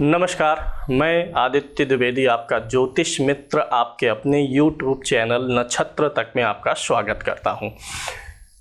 नमस्कार, मैं आदित्य द्विवेदी आपका ज्योतिष मित्र आपके अपने YouTube चैनल नक्षत्र तक में आपका स्वागत करता हूं।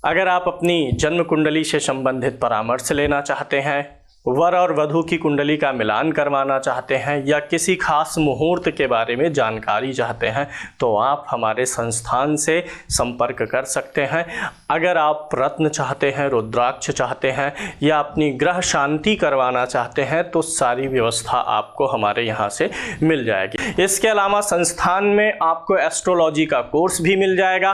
अगर आप अपनी जन्म कुंडली से संबंधित परामर्श लेना चाहते हैं, वर और वधू की कुंडली का मिलान करवाना चाहते हैं या किसी खास मुहूर्त के बारे में जानकारी चाहते हैं तो आप हमारे संस्थान से संपर्क कर सकते हैं। अगर आप रत्न चाहते हैं, रुद्राक्ष चाहते हैं या अपनी ग्रह शांति करवाना चाहते हैं तो सारी व्यवस्था आपको हमारे यहाँ से मिल जाएगी। इसके अलावा संस्थान में आपको एस्ट्रोलॉजी का कोर्स भी मिल जाएगा।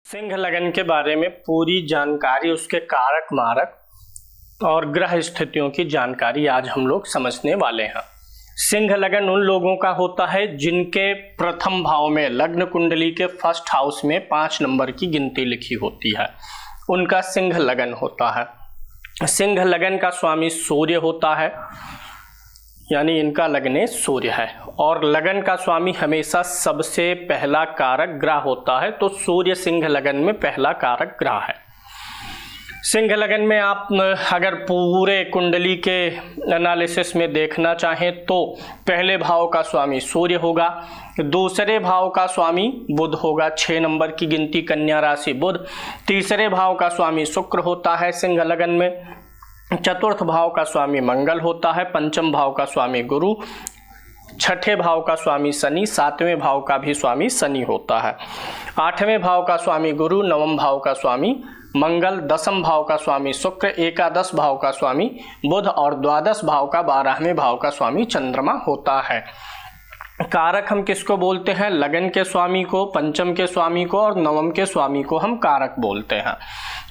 सिंह लगन के बारे में पूरी जानकारी, उसके कारक मारक और ग्रह स्थितियों की जानकारी आज हम लोग समझने वाले हैं। सिंह लगन उन लोगों का होता है जिनके प्रथम भाव में लग्न कुंडली के फर्स्ट हाउस में 5 नंबर की गिनती लिखी होती है, उनका सिंह लगन होता है। सिंह लगन का स्वामी सूर्य होता है, यानी इनका लग्ने सूर्य है, और लगन का स्वामी हमेशा सबसे पहला कारक ग्रह होता है, तो सूर्य सिंह लगन में पहला कारक ग्रह है। सिंह लगन में आप अगर पूरे कुंडली के एनालिसिस में देखना चाहें तो पहले भाव का स्वामी सूर्य होगा, दूसरे भाव का स्वामी बुध होगा, 6 नंबर की गिनती कन्या राशि बुध। तीसरे भाव का स्वामी शुक्र होता है सिंह लगन में, चतुर्थ भाव का स्वामी मंगल होता है, पंचम भाव का स्वामी गुरु, छठे भाव का स्वामी शनि, सातवें भाव का भी स्वामी शनि होता है, आठवें भाव का स्वामी गुरु, नवम भाव का स्वामी मंगल, दसम भाव का स्वामी शुक्र, एकादश भाव का स्वामी बुध और द्वादश भाव का 12वें भाव का स्वामी चंद्रमा होता है। कारक हम किसको बोलते हैं? लगन के स्वामी को, पंचम के स्वामी को और नवम के स्वामी को हम कारक बोलते हैं।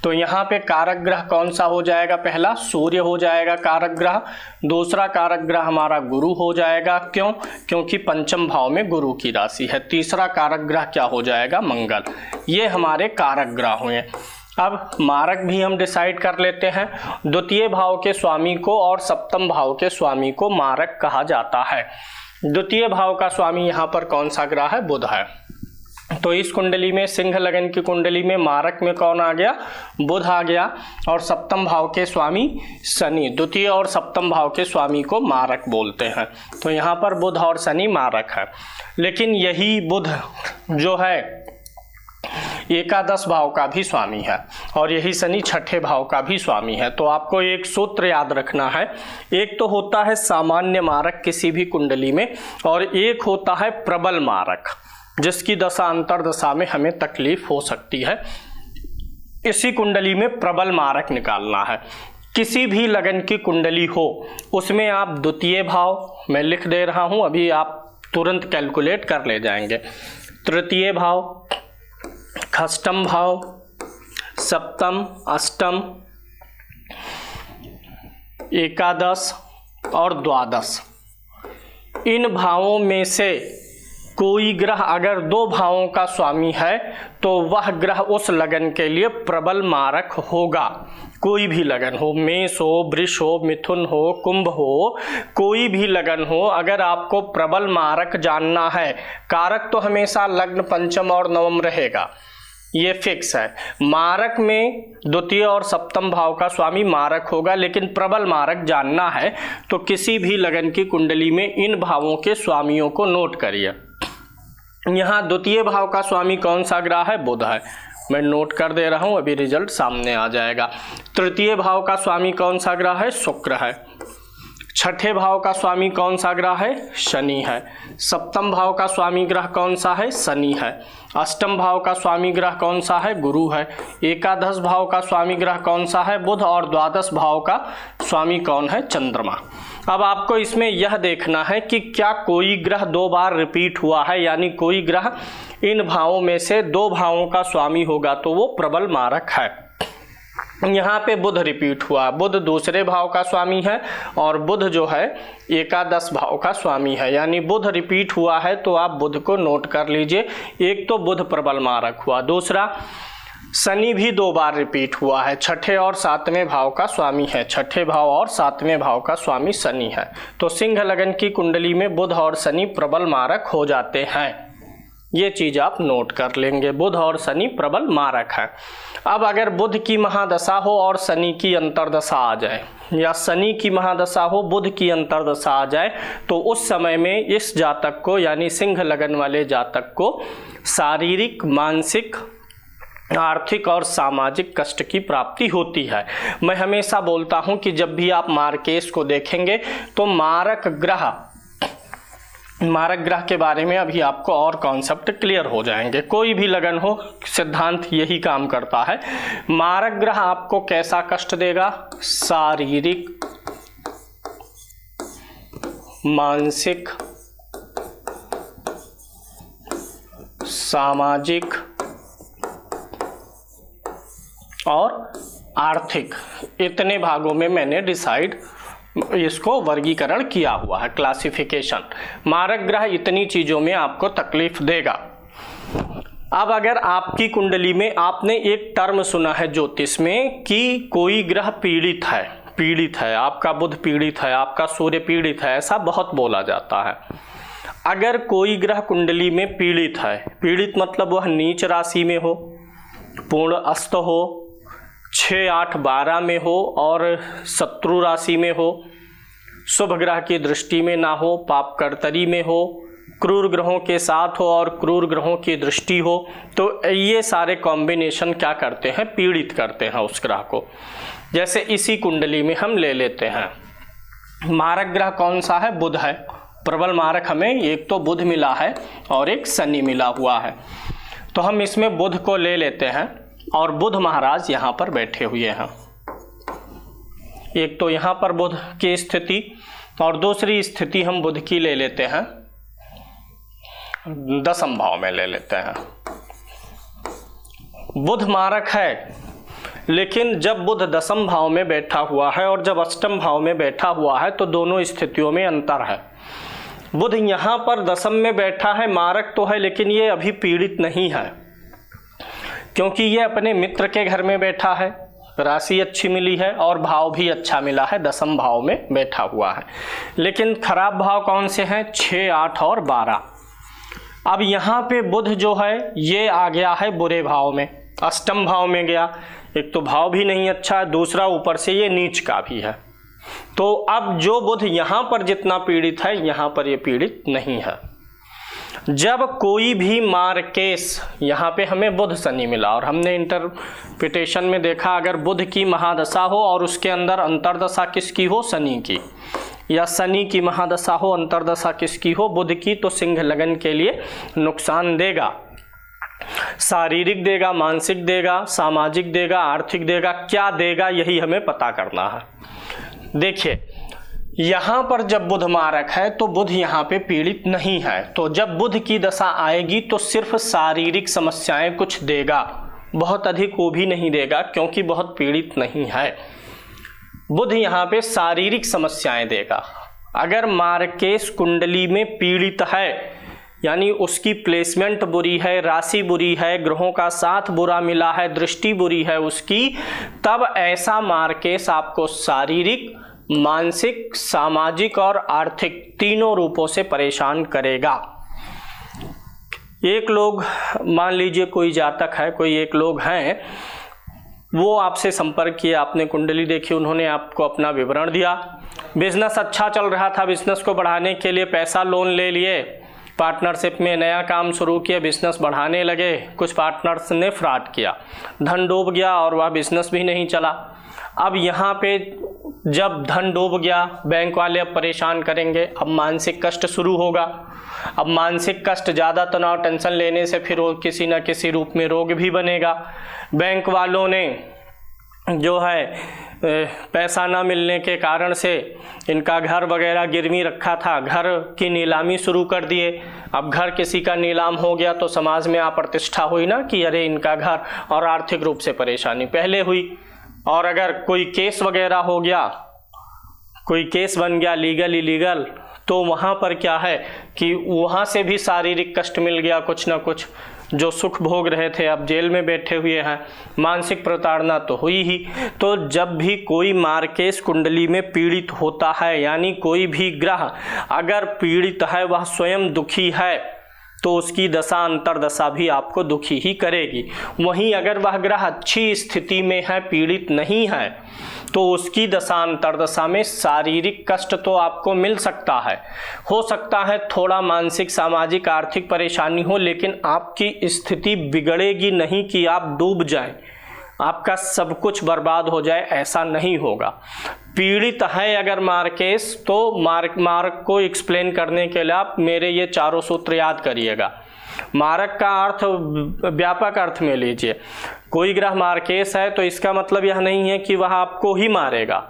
तो यहाँ पे कारक ग्रह कौन सा हो जाएगा? पहला सूर्य हो जाएगा कारक ग्रह, दूसरा कारक ग्रह हमारा गुरु हो जाएगा। क्यों? क्योंकि पंचम भाव में गुरु की राशि है। तीसरा कारक ग्रह क्या हो जाएगा? मंगल। ये हमारे कारक ग्रह हुए। अब मारक भी हम डिसाइड कर लेते हैं। द्वितीय भाव के स्वामी को और सप्तम भाव के स्वामी को मारक कहा जाता है। द्वितीय भाव का स्वामी यहाँ पर कौन सा ग्रह है? बुध है। तो इस कुंडली में, सिंह लगन की कुंडली में मारक में कौन आ गया? बुध आ गया। और सप्तम भाव के स्वामी शनि, द्वितीय और सप्तम भाव के स्वामी को मारक बोलते हैं। तो यहाँ पर बुध और शनि मारक है। लेकिन यही बुध जो है एकादश भाव का भी स्वामी है और यही शनि छठे भाव का भी स्वामी है। तो आपको एक सूत्र याद रखना है, एक तो होता है सामान्य मारक किसी भी कुंडली में, और एक होता है प्रबल मारक जिसकी दशा अंतर दशा में हमें तकलीफ हो सकती है। इसी कुंडली में प्रबल मारक निकालना है। किसी भी लगन की कुंडली हो उसमें आप द्वितीय भाव, मैं लिख दे रहा हूं, अभी आप तुरंत कैलकुलेट कर ले जाएंगे। तृतीय भाव, षष्ठम भाव, सप्तम, अष्टम, एकादश और द्वादश, इन भावों में से कोई ग्रह अगर 2 भावों का स्वामी है तो वह ग्रह उस लगन के लिए प्रबल मारक होगा। कोई भी लगन हो, मेष हो, वृष हो, मिथुन हो, कुंभ हो, कोई भी लगन हो, अगर आपको प्रबल मारक जानना है, कारक तो हमेशा लग्न, पंचम और नवम रहेगा, ये फिक्स है। मारक में द्वितीय और सप्तम भाव का स्वामी मारक होगा, लेकिन प्रबल मारक जानना है तो किसी भी लगन की कुंडली में इन भावों के स्वामियों को नोट करिए। यहाँ द्वितीय भाव का स्वामी कौन सा ग्रह है? बुध है। मैं नोट कर दे रहा हूँ, अभी रिजल्ट सामने आ जाएगा। तृतीय भाव का स्वामी कौन सा ग्रह है? शुक्र है। छठे भाव का स्वामी कौन सा ग्रह है? शनि है। सप्तम भाव का स्वामी ग्रह कौन सा है? शनि है। अष्टम भाव का स्वामी ग्रह कौन सा है? गुरु है। एकादश भाव का स्वामी ग्रह कौन सा है? बुध। और द्वादश भाव का स्वामी कौन है? चंद्रमा। अब आपको इसमें यह देखना है कि क्या कोई ग्रह 2 बार रिपीट हुआ है, यानी कोई ग्रह इन भावों में से 2 भावों का स्वामी होगा तो वो प्रबल मारक है। यहाँ पे बुध रिपीट हुआ, बुध दूसरे भाव का स्वामी है और बुध जो है एकादश भाव का स्वामी है, यानी बुध रिपीट हुआ है तो आप बुध को नोट कर लीजिए। एक तो बुध प्रबल मारक हुआ, दूसरा शनि भी 2 बार रिपीट हुआ है, छठे और सातवें भाव का स्वामी है, छठे भाव और सातवें भाव का स्वामी शनि है। तो सिंह लगन की कुंडली में बुध और शनि प्रबल मारक हो जाते हैं, ये चीज आप नोट कर लेंगे, बुध और शनि प्रबल मारक है। अब अगर बुध की महादशा हो और शनि की अंतर्दशा आ जाए, या शनि की महादशा हो बुध की अंतर्दशा आ जाए, तो उस समय में इस जातक को यानी सिंह लगन वाले जातक को शारीरिक, मानसिक, आर्थिक और सामाजिक कष्ट की प्राप्ति होती है। मैं हमेशा बोलता हूं कि जब भी आप मार्केश को देखेंगे तो मारक ग्रह के बारे में अभी आपको और कॉन्सेप्ट क्लियर हो जाएंगे। कोई भी लगन हो, सिद्धांत यही काम करता है। मारक ग्रह आपको कैसा कष्ट देगा? शारीरिक, मानसिक, सामाजिक और आर्थिक, इतने भागों में मैंने डिसाइड इसको वर्गीकरण किया हुआ है, क्लासिफिकेशन। मारक ग्रह इतनी चीजों में आपको तकलीफ देगा। अब अगर आपकी कुंडली में आपने एक टर्म सुना है ज्योतिष में कि कोई ग्रह पीड़ित है, आपका बुध पीड़ित है, आपका सूर्य पीड़ित है, ऐसा बहुत बोला जाता है। अगर कोई ग्रह कुंडली में पीड़ित है, पीड़ित मतलब वह नीच राशि में हो, पूर्ण अस्त हो, 6, 8, 12 में हो और शत्रु राशि में हो, शुभ ग्रह की दृष्टि में ना हो, पाप कर्तरी में हो, क्रूर ग्रहों के साथ हो और क्रूर ग्रहों की दृष्टि हो, तो ये सारे कॉम्बिनेशन क्या करते हैं? पीड़ित करते हैं उस ग्रह को। जैसे इसी कुंडली में हम ले लेते हैं, मारक ग्रह कौन सा है? बुध है। प्रबल मारक हमें एक तो बुध मिला है और एक शनि मिला हुआ है, तो हम इसमें बुध को ले लेते हैं और बुध महाराज यहाँ पर बैठे हुए हैं। एक तो यहाँ पर बुध की स्थिति और दूसरी स्थिति हम बुध की ले लेते हैं, दसम भाव में ले लेते हैं। बुध मारक है, लेकिन जब बुध दसम भाव में बैठा हुआ है और जब अष्टम भाव में बैठा हुआ है तो दोनों स्थितियों में अंतर है। बुध यहाँ पर दसम में बैठा है, मारक तो है, लेकिन ये अभी पीड़ित नहीं है, क्योंकि ये अपने मित्र के घर में बैठा है, राशि अच्छी मिली है और भाव भी अच्छा मिला है, दसम भाव में बैठा हुआ है। लेकिन खराब भाव कौन से हैं? 6, 8 और 12। अब यहाँ पे बुध जो है ये आ गया है बुरे भाव में, अष्टम भाव में गया। एक तो भाव भी नहीं अच्छा है, दूसरा ऊपर से ये नीच का भी है। तो अब जो बुध यहाँ पर जितना पीड़ित है, यहाँ पर ये पीड़ित नहीं है। जब कोई भी मार्केश, यहाँ पे हमें बुध शनि मिला और हमने इंटरप्रिटेशन में देखा, अगर बुध की महादशा हो और उसके अंदर अंतर्दशा किसकी हो? शनि की, या शनि की महादशा हो, अंतर्दशा किसकी हो? बुध की, तो सिंह लगन के लिए नुकसान देगा। शारीरिक देगा, मानसिक देगा, सामाजिक देगा, आर्थिक देगा, क्या देगा यही हमें पता करना है। देखिए यहाँ पर जब बुध मारक है तो बुध यहाँ पे पीड़ित नहीं है, तो जब बुध की दशा आएगी तो सिर्फ शारीरिक समस्याएं कुछ देगा, बहुत अधिक वो भी नहीं देगा, क्योंकि बहुत पीड़ित नहीं है। बुध यहाँ पे शारीरिक समस्याएं देगा। अगर मार्केश कुंडली में पीड़ित है, यानी उसकी प्लेसमेंट बुरी है, राशि बुरी है, ग्रहों का साथ बुरा मिला है, दृष्टि बुरी है उसकी, तब ऐसा मार्केश आपको शारीरिक, मानसिक, सामाजिक और आर्थिक तीनों रूपों से परेशान करेगा। एक लोग, मान लीजिए कोई जातक है, कोई एक लोग हैं, वो आपसे संपर्क किया, आपने कुंडली देखी, उन्होंने आपको अपना विवरण दिया, बिजनेस अच्छा चल रहा था, बिजनेस को बढ़ाने के लिए पैसा लोन ले लिए, पार्टनरशिप में नया काम शुरू किया, बिजनेस बढ़ाने लगे, कुछ पार्टनर्स ने फ्रॉड किया, धन डूब गया और वह बिजनेस भी नहीं चला। अब यहाँ पे जब धन डूब गया, बैंक वाले अब परेशान करेंगे, अब मानसिक कष्ट शुरू होगा। अब मानसिक कष्ट, ज़्यादा तनाव, टेंशन लेने से फिर वो किसी न किसी रूप में रोग भी बनेगा। बैंक वालों ने जो है पैसा ना मिलने के कारण से इनका घर वगैरह गिरवी रखा था, घर की नीलामी शुरू कर दिए। अब घर किसी का नीलाम हो गया तो समाज में अप्रतिष्ठा हुई ना कि अरे इनका घर, और आर्थिक रूप से परेशानी पहले हुई। और अगर कोई केस वगैरह हो गया, कोई केस बन गया लीगल इलीगल, तो वहाँ पर क्या है कि वहाँ से भी शारीरिक कष्ट मिल गया कुछ ना कुछ, जो सुख भोग रहे थे अब जेल में बैठे हुए हैं, मानसिक प्रताड़ना तो हुई ही। तो जब भी कोई मार्केश कुंडली में पीड़ित होता है, यानी कोई भी ग्रह अगर पीड़ित है, वह स्वयं दुखी है, तो उसकी दशा अंतरदशा भी आपको दुखी ही करेगी। वहीं अगर वह ग्रह अच्छी स्थिति में है, पीड़ित नहीं है, तो उसकी दशा अंतरदशा में शारीरिक कष्ट तो आपको मिल सकता है, हो सकता है थोड़ा मानसिक सामाजिक आर्थिक परेशानी हो, लेकिन आपकी स्थिति बिगड़ेगी नहीं कि आप डूब जाएं, आपका सब कुछ बर्बाद हो जाए, ऐसा नहीं होगा। पीड़ित है अगर मार्केश, तो मार्क को एक्सप्लेन करने के लिए आप मेरे ये चारों सूत्र याद करिएगा। मारक का अर्थ व्यापक अर्थ में लीजिए। कोई ग्रह मार्केश है तो इसका मतलब यह नहीं है कि वह आपको ही मारेगा।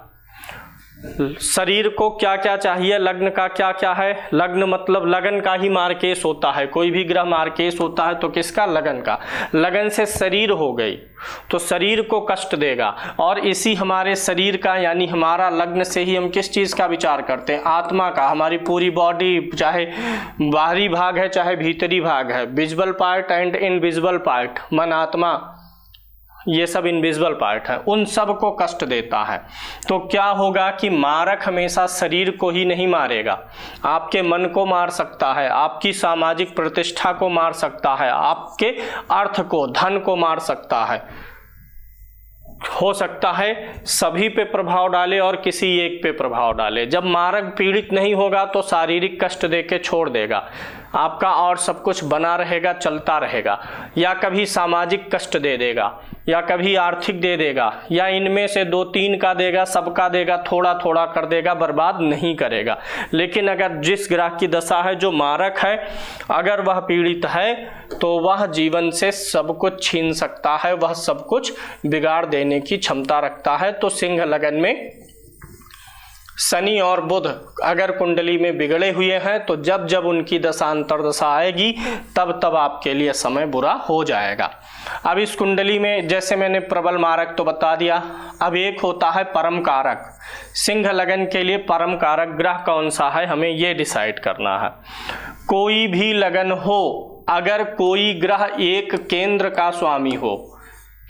शरीर को क्या क्या चाहिए, लग्न का क्या क्या है, लग्न मतलब लगन का ही मार्केश होता है। कोई भी ग्रह मार्केश होता है तो किसका, लगन का। लगन से शरीर हो गई तो शरीर को कष्ट देगा, और इसी हमारे शरीर का यानी हमारा लग्न से ही हम किस चीज़ का विचार करते हैं, आत्मा का। हमारी पूरी बॉडी, चाहे बाहरी भाग है चाहे भीतरी भाग है, visible part and invisible part, मन आत्मा, ये सब इनविजिबल पार्ट है, उन सब को कष्ट देता है। तो क्या होगा कि मारक हमेशा शरीर को ही नहीं मारेगा, आपके मन को मार सकता है, आपकी सामाजिक प्रतिष्ठा को मार सकता है, आपके अर्थ को, धन को मार सकता है। हो सकता है सभी पे प्रभाव डाले और किसी एक पे प्रभाव डाले। जब मारक पीड़ित नहीं होगा तो शारीरिक कष्ट देके छोड़ देगा आपका, और सब कुछ बना रहेगा, चलता रहेगा, या कभी सामाजिक कष्ट दे देगा, या कभी आर्थिक दे देगा, या इनमें से 2-3 का देगा, सबका देगा, थोड़ा थोड़ा कर देगा, बर्बाद नहीं करेगा। लेकिन अगर जिस ग्रह की दशा है जो मारक है, अगर वह पीड़ित है तो वह जीवन से सब कुछ छीन सकता है, वह सब कुछ बिगाड़ देने की क्षमता रखता है। तो सिंह लगन में शनि और बुध अगर कुंडली में बिगड़े हुए हैं तो जब जब उनकी दशा अंतरदशा आएगी तब तब आपके लिए समय बुरा हो जाएगा। अब इस कुंडली में जैसे मैंने प्रबल मारक तो बता दिया, अब एक होता है परम कारक। सिंह लगन के लिए परम कारक ग्रह कौन सा है, हमें ये डिसाइड करना है। कोई भी लगन हो, अगर कोई ग्रह एक केंद्र का स्वामी हो,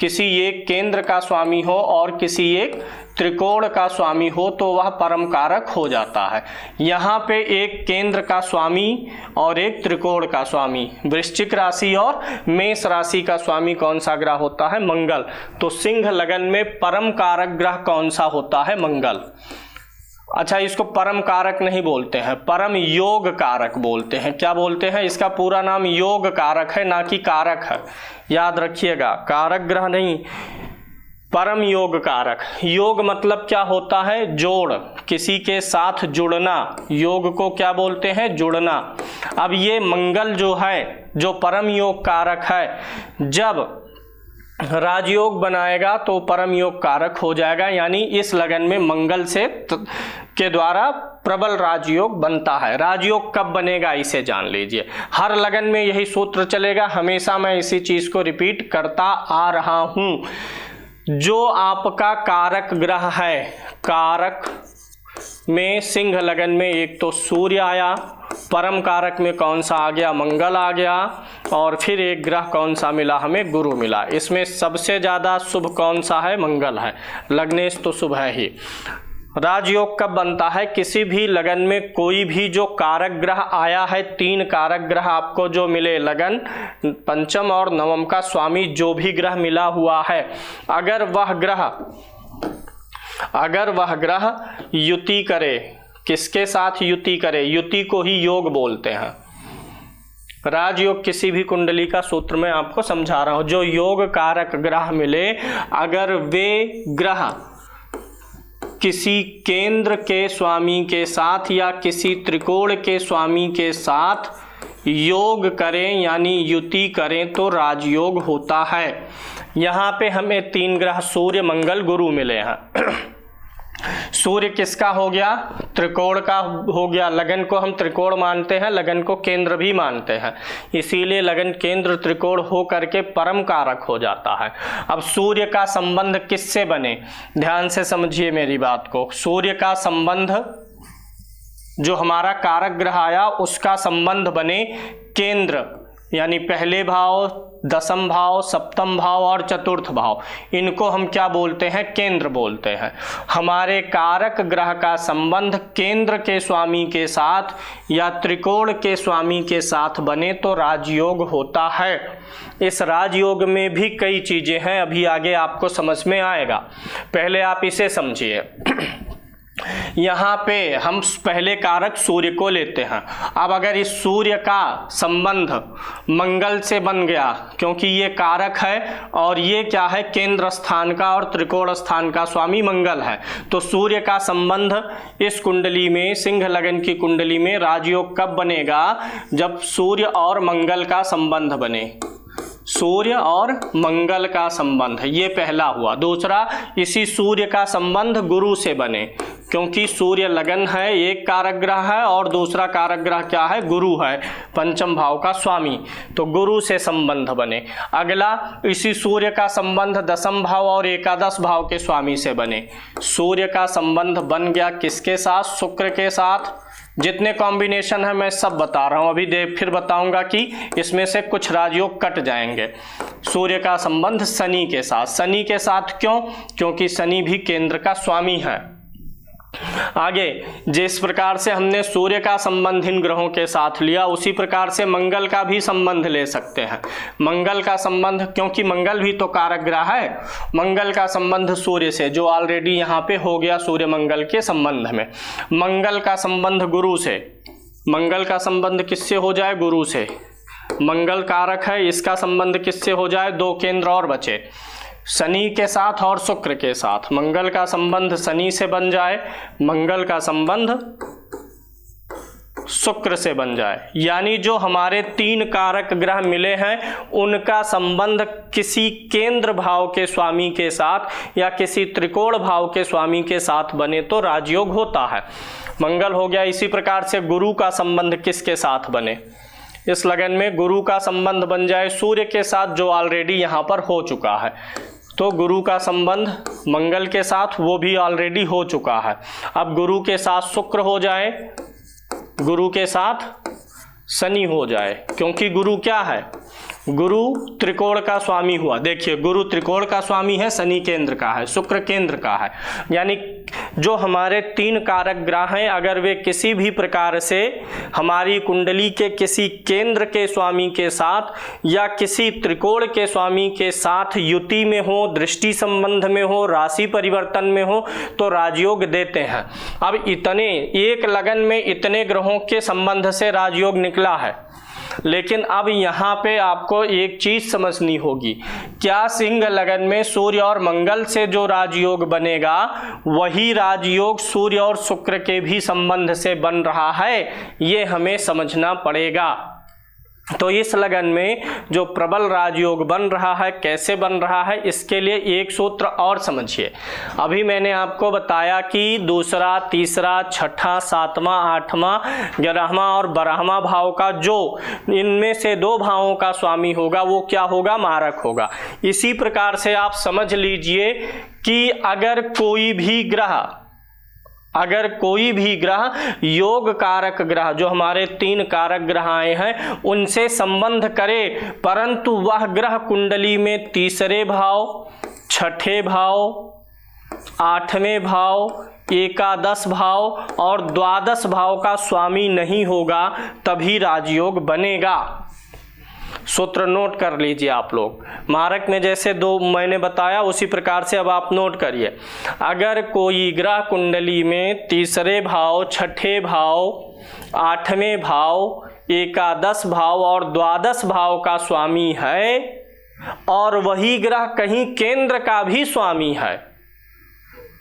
किसी एक केंद्र का स्वामी हो और किसी एक त्रिकोण का स्वामी हो, तो वह परम कारक हो जाता है। यहाँ पे एक केंद्र का स्वामी और एक त्रिकोण का स्वामी, वृश्चिक राशि और मेष राशि का स्वामी कौन सा ग्रह होता है, मंगल। तो सिंह लगन में परम कारक ग्रह कौन सा होता है, मंगल। अच्छा, इसको परम कारक नहीं बोलते हैं, परम योग कारक बोलते हैं। क्या बोलते हैं, इसका पूरा नाम योग कारक है, ना कि कारक है, याद रखिएगा, कारक ग्रह नहीं, परम योग कारक। योग मतलब क्या होता है, जोड़, किसी के साथ जुड़ना, योग को क्या बोलते हैं, जुड़ना। अब ये मंगल जो है, जो परम योग कारक है, जब राजयोग बनाएगा तो परम योग कारक हो जाएगा। यानी इस लगन में मंगल से के द्वारा प्रबल राजयोग बनता है। राजयोग कब बनेगा इसे जान लीजिए, हर लगन में यही सूत्र चलेगा, हमेशा मैं इसी चीज को रिपीट करता आ रहा हूं। जो आपका कारक ग्रह है, कारक में सिंह लगन में एक तो सूर्य आया, परम कारक में कौन सा आ गया, मंगल आ गया, और फिर एक ग्रह कौन सा मिला हमें, गुरु मिला। इसमें सबसे ज्यादा शुभ कौन सा है, मंगल है, लग्नेश तो शुभ है ही। राजयोग कब बनता है, किसी भी लगन में कोई भी जो कारक ग्रह आया है, 3 कारक ग्रह आपको जो मिले, लगन, पंचम और नवम का स्वामी जो भी ग्रह मिला हुआ है, अगर वह ग्रह युति करे, किसके साथ युति करे, युति को ही योग बोलते हैं। राजयोग किसी भी कुंडली का सूत्र मैं आपको समझा रहा हूं, जो योग कारक ग्रह मिले, अगर वे ग्रह किसी केंद्र के स्वामी के साथ या किसी त्रिकोण के स्वामी के साथ योग करें यानी युति करें तो राजयोग होता है। यहाँ पे हमें 3 ग्रह सूर्य मंगल गुरु मिले हैं। सूर्य किसका हो गया, त्रिकोण का हो गया। लगन को हम त्रिकोण मानते हैं, लगन को केंद्र भी मानते हैं, इसीलिए लगन केंद्र त्रिकोण हो करके परम कारक हो जाता है। अब सूर्य का संबंध किससे बने, ध्यान से समझिए मेरी बात को। सूर्य का संबंध, जो हमारा कारक ग्रह आया, उसका संबंध बने केंद्र यानी पहले भाव, दसम भाव, सप्तम भाव और चतुर्थ भाव, इनको हम क्या बोलते हैं? केंद्र बोलते हैं। हमारे कारक ग्रह का संबंध केंद्र के स्वामी के साथ या त्रिकोण के स्वामी के साथ बने तो राजयोग होता है। इस राजयोग में भी कई चीजें हैं, अभी आगे आपको समझ में आएगा। पहले आप इसे समझिए। यहाँ पे हम पहले कारक सूर्य को लेते हैं। अब अगर इस सूर्य का संबंध मंगल से बन गया, क्योंकि ये कारक है और ये क्या है? केंद्र स्थान का और त्रिकोण स्थान का स्वामी मंगल है, तो सूर्य का संबंध इस कुंडली में, सिंह लगन की कुंडली में राजयोग कब बनेगा? जब सूर्य और मंगल का संबंध बने। सूर्य और मंगल का संबंध, ये पहला हुआ। दूसरा, इसी सूर्य का संबंध गुरु से बने, क्योंकि सूर्य लगन है, एक कारक ग्रह है और दूसरा कारक ग्रह क्या है? गुरु है, पंचम भाव का स्वामी, तो गुरु से संबंध बने। अगला, इसी सूर्य का संबंध दसम भाव और एकादश भाव के स्वामी से बने। सूर्य का संबंध बन गया किसके साथ? शुक्र के साथ। जितने कॉम्बिनेशन है मैं सब बता रहा हूं, अभी फिर बताऊंगा कि इसमें से कुछ राजयोग कट जाएंगे। सूर्य का संबंध शनि के साथ। शनि के साथ क्यों? क्योंकि शनि भी केंद्र का स्वामी है। आगे, जिस प्रकार से हमने सूर्य का संबंध इन ग्रहों के साथ लिया, उसी प्रकार से मंगल का भी संबंध ले सकते हैं। मंगल का संबंध, क्योंकि मंगल भी तो कारक ग्रह है, मंगल का संबंध सूर्य से, जो ऑलरेडी यहाँ पे हो गया सूर्य मंगल के संबंध में। मंगल का संबंध गुरु से। मंगल का संबंध किससे हो जाए? गुरु से। मंगल कारक है, इसका संबंध किससे हो जाए? दो केंद्र और बचे, शनि के साथ और शुक्र के साथ। मंगल का संबंध शनि से बन जाए, मंगल का संबंध शुक्र से बन जाए, यानी जो हमारे तीन कारक ग्रह मिले हैं उनका संबंध किसी केंद्र भाव के स्वामी के साथ या किसी त्रिकोण भाव के स्वामी के साथ बने तो राजयोग होता है। मंगल हो गया। इसी प्रकार से गुरु का संबंध किसके साथ बने? इस लगन में गुरु का संबंध बन जाए सूर्य के साथ, जो ऑलरेडी यहाँ पर हो चुका है, तो गुरु का संबंध मंगल के साथ, वो भी ऑलरेडी हो चुका है। अब गुरु के साथ शुक्र हो जाए, गुरु के साथ शनि हो जाए, क्योंकि गुरु क्या है? गुरु त्रिकोण का स्वामी हुआ। देखिए, गुरु त्रिकोण का स्वामी है, शनि केंद्र का है, शुक्र केंद्र का है। यानी जो हमारे तीन कारक ग्रह हैं, अगर वे किसी भी प्रकार से हमारी कुंडली के किसी केंद्र के स्वामी के साथ या किसी त्रिकोण के स्वामी के साथ युति में हो, दृष्टि संबंध में हो, राशि परिवर्तन में हो, तो राजयोग देते हैं। अब इतने एक लगन में इतने ग्रहों के संबंध से राजयोग निकला है, लेकिन अब यहाँ पे आपको एक चीज समझनी होगी। क्या सिंह लगन में सूर्य और मंगल से जो राजयोग बनेगा वही राजयोग सूर्य और शुक्र के भी संबंध से बन रहा है? ये हमें समझना पड़ेगा। तो इस लगन में जो प्रबल राजयोग बन रहा है, कैसे बन रहा है, इसके लिए एक सूत्र और समझिए। अभी मैंने आपको बताया कि दूसरा, तीसरा, छठा, सातवां, आठवां, 11वां और 12वां भाव का जो इनमें से दो भावों का स्वामी होगा वो क्या होगा? मारक होगा। इसी प्रकार से आप समझ लीजिए कि अगर कोई भी ग्रह योग कारक ग्रह, जो हमारे तीन कारक ग्रह आए हैं, उनसे संबंध करे, परंतु वह ग्रह कुंडली में तीसरे भाव, छठे भाव, आठवें भाव, एकादश भाव और द्वादश भाव का स्वामी नहीं होगा, तभी राजयोग बनेगा। सूत्र नोट कर लीजिए आप लोग। मारक में जैसे दो मैंने बताया, उसी प्रकार से अब आप नोट करिए। अगर कोई ग्रह कुंडली में तीसरे भाव, छठे भाव, आठवें भाव, एकादश भाव और द्वादश भाव का स्वामी है और वही ग्रह कहीं केंद्र का भी स्वामी है,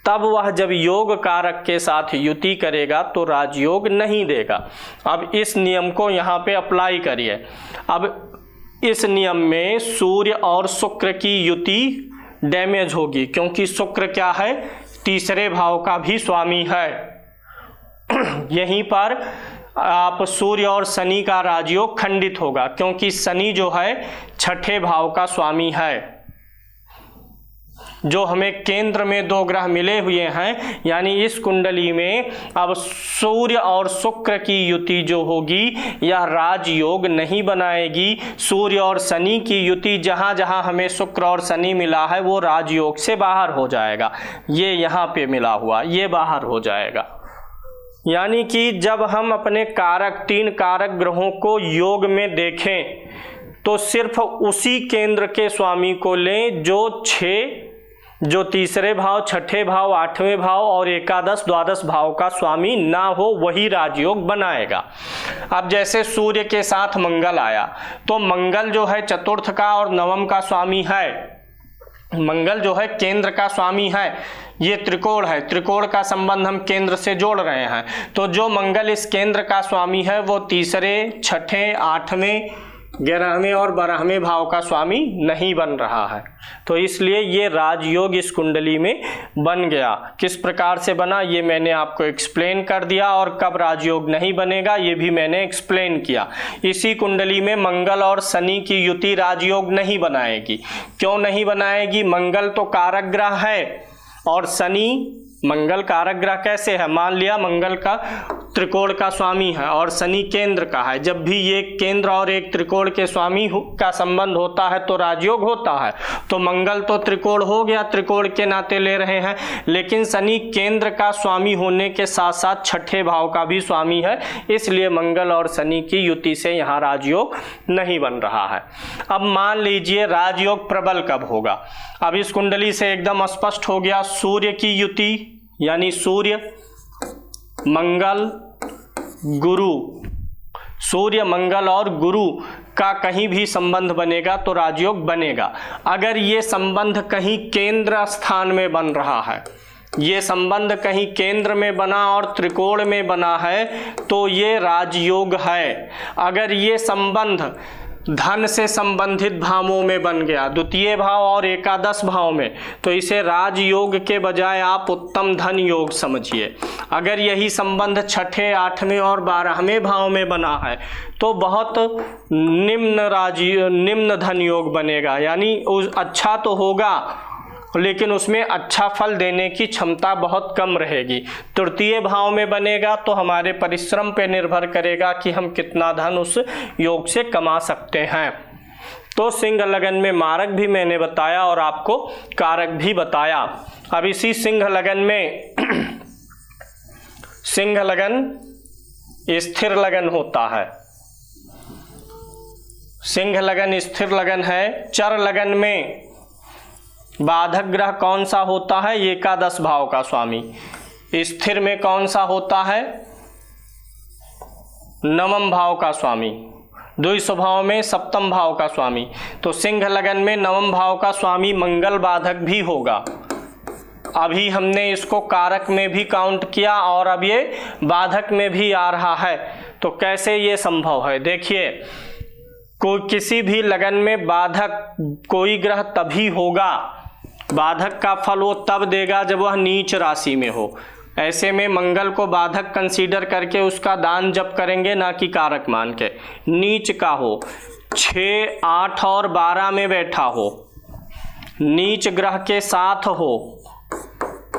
तब वह जब योग कारक के साथ युति करेगा तो राजयोग नहीं देगा। अब इस नियम को यहाँ पे अप्लाई करिए। अब इस नियम में सूर्य और शुक्र की युति डैमेज होगी, क्योंकि शुक्र क्या है? तीसरे भाव का भी स्वामी है। यहीं पर आप सूर्य और शनि का राजयोग खंडित होगा, क्योंकि शनि जो है छठे भाव का स्वामी है। जो हमें केंद्र में 2 ग्रह मिले हुए हैं, यानी इस कुंडली में अब सूर्य और शुक्र की युति जो होगी यह राजयोग नहीं बनाएगी। सूर्य और शनि की युति जहां जहां हमें शुक्र और शनि मिला है वो राजयोग से बाहर हो जाएगा। ये यहाँ पे मिला हुआ ये बाहर हो जाएगा। यानी कि जब हम अपने कारक 3 कारक ग्रहों को योग में देखें तो सिर्फ उसी केंद्र के स्वामी को लें जो 6 जो तीसरे भाव, छठे भाव, 8वें भाव और एकादश द्वादश भाव का स्वामी ना हो, वही राजयोग बनाएगा। अब जैसे सूर्य के साथ मंगल आया तो मंगल जो है चतुर्थ का और नवम का स्वामी है। मंगल जो है केंद्र का स्वामी है। ये त्रिकोण है, त्रिकोण का संबंध हम केंद्र से जोड़ रहे हैं। तो जो मंगल इस केंद्र का स्वामी है वो तीसरे, छठे, 8वें, 11वें और 12वें भाव का स्वामी नहीं बन रहा है। तो इसलिए ये राजयोग इस कुंडली में बन गया। किस प्रकार से बना ये मैंने आपको एक्सप्लेन कर दिया, और कब राजयोग नहीं बनेगा ये भी मैंने एक्सप्लेन किया। इसी कुंडली में मंगल और शनि की युति राजयोग नहीं बनाएगी। क्यों नहीं बनाएगी? मंगल तो कारक ग्रह है और शनि, मंगल कारक ग्रह कैसे है? मान लिया मंगल का त्रिकोण का स्वामी है और शनि केंद्र का है। जब भी ये केंद्र और एक त्रिकोण के स्वामी का संबंध होता है तो राजयोग होता है। तो मंगल तो त्रिकोण हो गया, त्रिकोण के नाते ले रहे हैं, लेकिन शनि केंद्र का स्वामी होने के साथ साथ छठे भाव का भी स्वामी है, इसलिए मंगल और शनि की युति से यहाँ राजयोग नहीं बन रहा है। अब मान लीजिए राजयोग प्रबल कब होगा? अब इस कुंडली से एकदम स्पष्ट हो गया, सूर्य की युति यानी सूर्य, मंगल, गुरु, सूर्य, मंगल और गुरु का कहीं भी संबंध बनेगा तो राजयोग बनेगा। अगर ये संबंध कहीं केंद्र स्थान में बन रहा है, ये संबंध कहीं केंद्र में बना और त्रिकोण में बना है तो ये राजयोग है। अगर ये संबंध धन से संबंधित भावों में बन गया, द्वितीय भाव और एकादश भाव में, तो इसे राजयोग के बजाय आप उत्तम धन योग समझिए। अगर यही संबंध छठे, 8वें और 12वें भाव में बना है तो बहुत निम्न धन योग बनेगा। यानी अच्छा तो होगा लेकिन उसमें अच्छा फल देने की क्षमता बहुत कम रहेगी। तृतीय भाव में बनेगा तो हमारे परिश्रम पे निर्भर करेगा कि हम कितना धन उस योग से कमा सकते हैं। तो सिंह लगन में मारक भी मैंने बताया और आपको कारक भी बताया। अब इसी सिंह लगन में सिंह लगन स्थिर लगन होता है। सिंह लगन स्थिर लगन है। चर लगन में बाधक ग्रह कौन सा होता है? एकादश भाव का स्वामी। स्थिर में कौन सा होता है? नवम भाव का स्वामी। द्विस्व भाव में सप्तम भाव का स्वामी। तो सिंह लगन में नवम भाव का स्वामी मंगल बाधक भी होगा। अभी हमने इसको कारक में भी काउंट किया और अब ये बाधक में भी आ रहा है। तो कैसे ये संभव है? देखिए, कोई किसी भी लगन में बाधक कोई ग्रह तभी होगा, बाधक का फल वो तब देगा जब वह नीच राशि में हो। ऐसे में मंगल को बाधक कंसीडर करके उसका दान जब करेंगे, ना कि कारक मान के। नीच का हो, 6, 8 और 12 में बैठा हो, नीच ग्रह के साथ हो,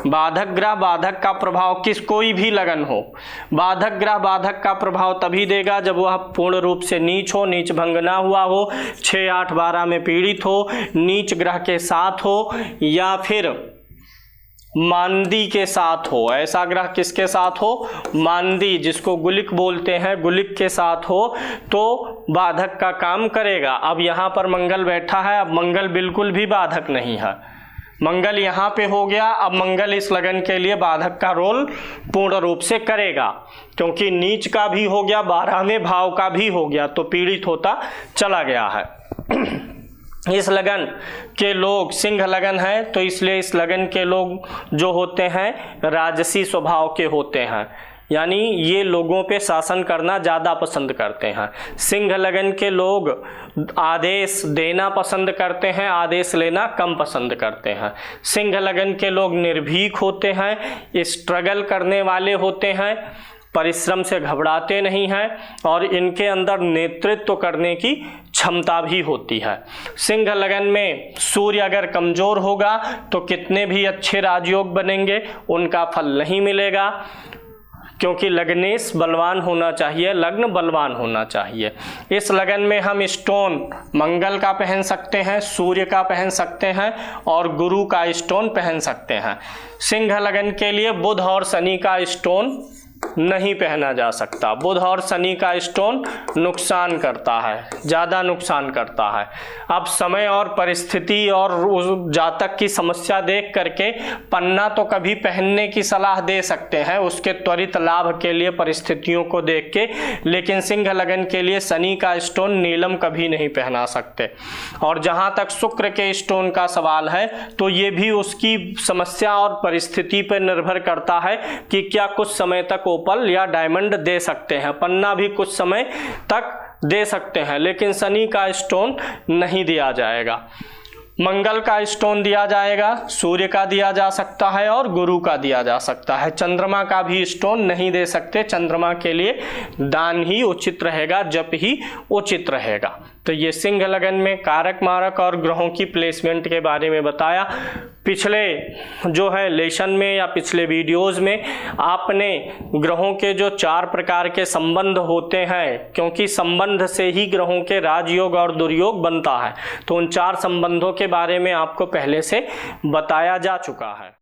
बाधक ग्रह बाधक का प्रभाव किस कोई भी लगन हो, बाधक ग्रह बाधक का प्रभाव तभी देगा जब वह पूर्ण रूप से नीच हो, नीच भंग ना हुआ हो, 6, 8, 12 में पीड़ित हो, नीच ग्रह के साथ हो या फिर मांदी के साथ हो। ऐसा ग्रह किसके साथ हो? मांदी, जिसको गुलिक बोलते हैं, गुलिक के साथ हो तो बाधक का काम करेगा। अब यहाँ पर मंगल बैठा है, अब मंगल बिल्कुल भी बाधक नहीं है, मंगल यहाँ पे हो गया। अब मंगल इस लगन के लिए बाधक का रोल पूर्ण रूप से करेगा, क्योंकि नीच का भी हो गया, 12वें भाव का भी हो गया, तो पीड़ित होता चला गया है। इस लगन के लोग, सिंह लगन है तो इसलिए इस लगन के लोग जो होते हैं राजसी स्वभाव के होते हैं, यानी ये लोगों पे शासन करना ज़्यादा पसंद करते हैं। सिंह लगन के लोग आदेश देना पसंद करते हैं, आदेश लेना कम पसंद करते हैं। सिंह लगन के लोग निर्भीक होते हैं, स्ट्रगल करने वाले होते हैं, परिश्रम से घबराते नहीं हैं और इनके अंदर नेतृत्व करने की क्षमता भी होती है। सिंह लगन में सूर्य अगर कमजोर होगा तो कितने भी अच्छे राजयोग बनेंगे उनका फल नहीं मिलेगा, क्योंकि लग्नेश बलवान होना चाहिए, लग्न बलवान होना चाहिए। इस लगन में हम स्टोन मंगल का पहन सकते हैं, सूर्य का पहन सकते हैं और गुरु का स्टोन पहन सकते हैं। सिंह लगन के लिए बुध और शनि का स्टोन नहीं पहना जा सकता। बुध और शनि का स्टोन नुकसान करता है, ज़्यादा नुकसान करता है। अब समय और परिस्थिति और उस जातक की समस्या देख करके पन्ना तो कभी पहनने की सलाह दे सकते हैं उसके त्वरित लाभ के लिए परिस्थितियों को देख के, लेकिन सिंह लगन के लिए शनि का स्टोन नीलम कभी नहीं पहना सकते। और जहाँ तक शुक्र के स्टोन का सवाल है तो ये भी उसकी समस्या और परिस्थिति पर निर्भर करता है कि क्या कुछ समय तक ओपल या डायमंड दे सकते हैं, पन्ना भी कुछ समय तक दे सकते हैं, लेकिन शनि का स्टोन नहीं दिया जाएगा। मंगल का स्टोन दिया जाएगा, सूर्य का दिया जा सकता है और गुरु का दिया जा सकता है। चंद्रमा का भी स्टोन नहीं दे सकते, चंद्रमा के लिए दान ही उचित रहेगा, जप ही उचित रहेगा। तो ये सिंह लगन में कारक मारक और ग्रहों की प्लेसमेंट के बारे में बताया। पिछले जो है लेसन में या पिछले वीडियोस में आपने ग्रहों के जो 4 प्रकार के संबंध होते हैं, क्योंकि संबंध से ही ग्रहों के राजयोग और दुर्योग बनता है, तो उन 4 संबंधों के बारे में आपको पहले से बताया जा चुका है।